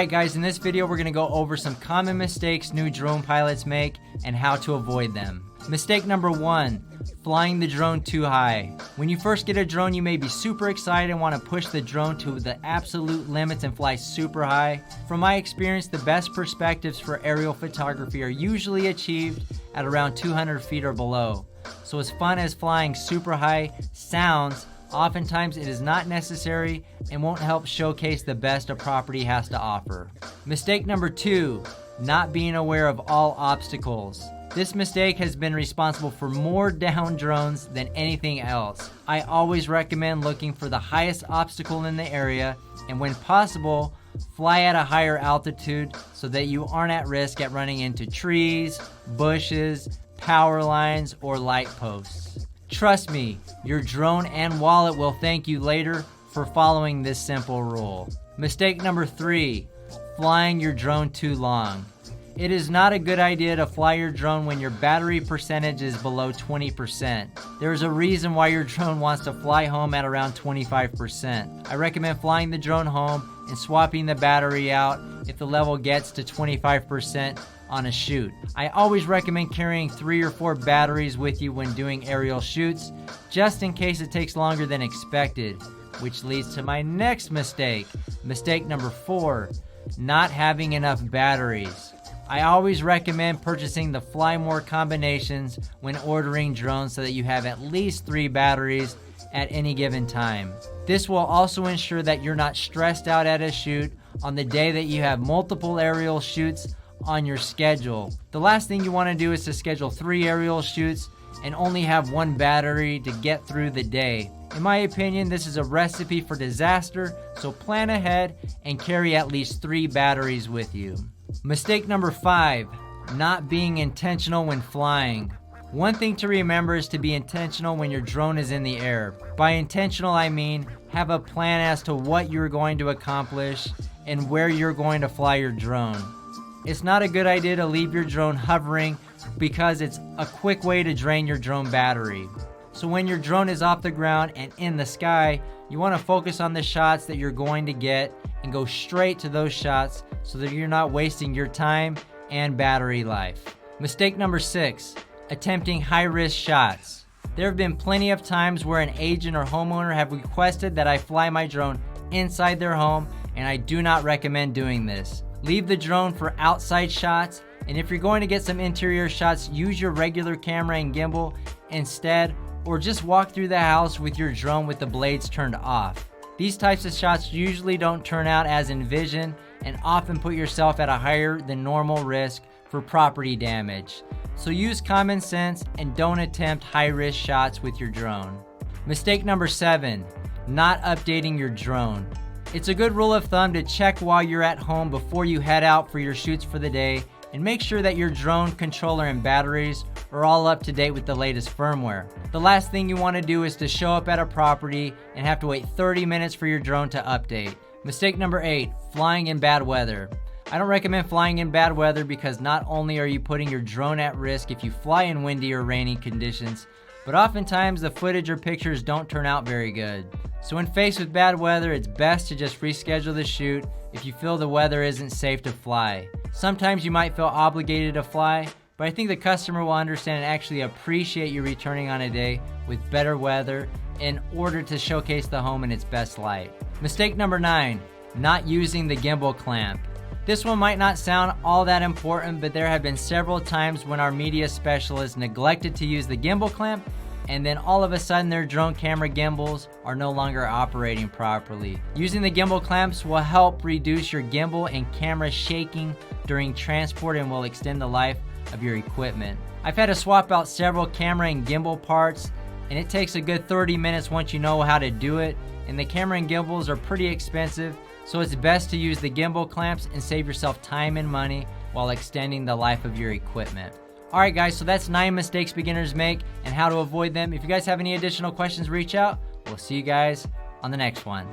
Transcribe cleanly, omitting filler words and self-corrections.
Alright guys, in this video we're going to go over some common mistakes new drone pilots make and how to avoid them. Mistake number 1, flying the drone too high. When you first get a drone, you may be super excited and want to push the drone to the absolute limits and fly super high. From my experience, the best perspectives for aerial photography are usually achieved at around 200 feet or below. So as fun as flying super high sounds, oftentimes it is not necessary and won't help showcase the best a property has to offer. Mistake number 2, not being aware of all obstacles. This mistake has been responsible for more down drones than anything else. I always recommend looking for the highest obstacle in the area, and when possible, fly at a higher altitude so that you aren't at risk at running into trees, bushes, power lines, or light posts. Trust me, your drone and wallet will thank you later for following this simple rule. Mistake number 3, flying your drone too long. It is not a good idea to fly your drone when your battery percentage is below 20%. There is a reason why your drone wants to fly home at around 25%. I recommend flying the drone home and swapping the battery out if the level gets to 25% on a shoot. I always recommend carrying 3 or 4 batteries with you when doing aerial shoots, just in case it takes longer than expected, which leads to my next mistake. Mistake number 4, not having enough batteries. I always recommend purchasing the Fly More combinations when ordering drones so that you have at least 3 batteries at any given time. This will also ensure that you're not stressed out at a shoot on the day that you have multiple aerial shoots on your schedule. The last thing you want to do is to schedule 3 aerial shoots and only have 1 battery to get through the day. In my opinion, this is a recipe for disaster, so plan ahead and carry at least 3 batteries with you. Mistake number 5, not being intentional when flying. One thing to remember is to be intentional when your drone is in the air. By intentional, I mean have a plan as to what you're going to accomplish and where you're going to fly your drone. It's not a good idea to leave your drone hovering because it's a quick way to drain your drone battery. So when your drone is off the ground and in the sky, you want to focus on the shots that you're going to get and go straight to those shots so that you're not wasting your time and battery life. Mistake number 6, attempting high-risk shots. There have been plenty of times where an agent or homeowner have requested that I fly my drone inside their home, and I do not recommend doing this. Leave the drone for outside shots, and if you're going to get some interior shots, use your regular camera and gimbal instead, or just walk through the house with your drone with the blades turned off. These types of shots usually don't turn out as envisioned and often put yourself at a higher than normal risk for property damage. So use common sense and don't attempt high-risk shots with your drone. Mistake number 7, not updating your drone. It's a good rule of thumb to check while you're at home before you head out for your shoots for the day, and make sure that your drone controller and batteries are all up to date with the latest firmware. The last thing you want to do is to show up at a property and have to wait 30 minutes for your drone to update. Mistake number 8, flying in bad weather. I don't recommend flying in bad weather because not only are you putting your drone at risk if you fly in windy or rainy conditions, but oftentimes the footage or pictures don't turn out very good. So when faced with bad weather, it's best to just reschedule the shoot if you feel the weather isn't safe to fly. Sometimes you might feel obligated to fly, but I think the customer will understand and actually appreciate you returning on a day with better weather in order to showcase the home in its best light. Mistake number 9, not using the gimbal clamp. This one might not sound all that important, but there have been several times when our media specialists neglected to use the gimbal clamp, and then all of a sudden their drone camera gimbals are no longer operating properly. Using the gimbal clamps will help reduce your gimbal and camera shaking during transport and will extend the life of your equipment. I've had to swap out several camera and gimbal parts, and it takes a good 30 minutes once you know how to do it, and the camera and gimbals are pretty expensive, so it's best to use the gimbal clamps and save yourself time and money while extending the life of your equipment. Alright guys, so that's 9 mistakes beginners make and how to avoid them. If you guys have any additional questions, reach out. We'll see you guys on the next one.